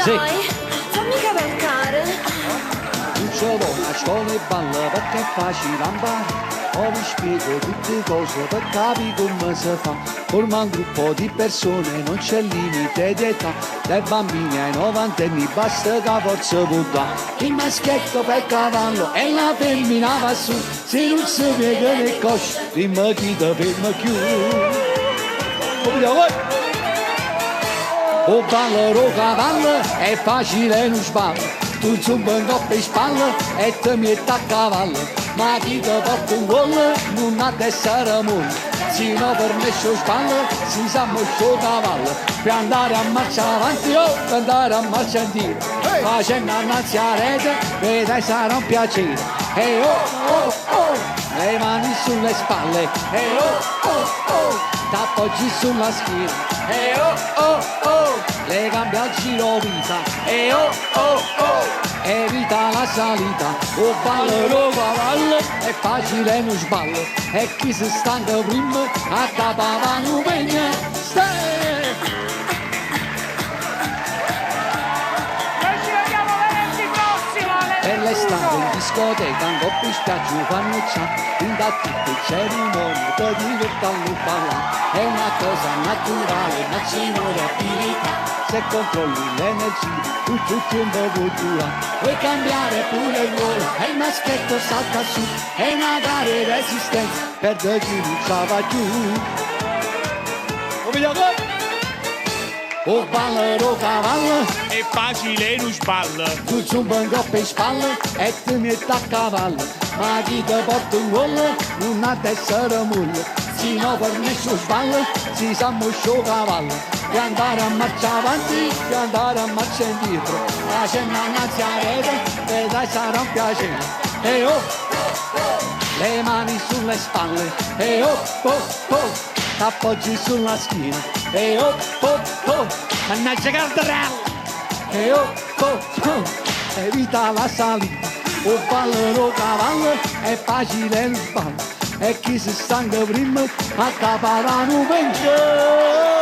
Dai, fammi cavalcare. Non ce l'ho una scuola e balla perché è facile andare. Ora vi spiego tutte cose per capire come si fa. Forma un gruppo di persone, non c'è limite di età. Dai bambini ai novantenni basta che forza può dare. Il maschietto per cavallo e la femmina va su. Se non si piega le cosce, dimmi chi ti ferma più. O ballo cavallo è facile non sballo. Tu zumba in coppia in spalla e ti metti a cavallo. Ma chi ti porta un gol non ha essere molle. Se no per me so spalle si sa molto cavallo. Per andare a marcia avanti o per andare a marcia indietro. Facendo annanzi a rete, vedrai sarà un piacere. E oh, le mani sulle spalle. E oh, t'appoggi sulla schiena. E oh, le gambe al giro vita. E oh, evita la salita. O ballo cavallo è facile non sballo. E chi si stanca prima a capava non venga. Per l'estate in discoteca un po' più spiaggia fanno ciao. In da tutti c'è rumore per divertirlo ballare. È una cosa naturale, ma ci vuole abilità. Se controlli l'energia, tutto il tempo vuoi durare. Vuoi cambiare pure il ruolo e il maschietto salta su. È una gara di resistenza per chi non stava giù. O ballo cavallo è facile non sballa. tu zumba in coppia in spalla e ti metti a cavallo. Ma chi ti porta un gol non ha da essere molle. Se no per me su sballo si sa molto cavallo. Di andare a marcia avanti, di andare a marcia indietro. Facendo annanzi a rete, e dai sarà un piacere. E oh, le mani sulle spalle. E oh, t'appoggi sulla schiena. E oh, mannaggia Caldarella. E oh, evita la salita. O ballo cavallo è facile il ballo. E chi si stanca prima a capare non venga.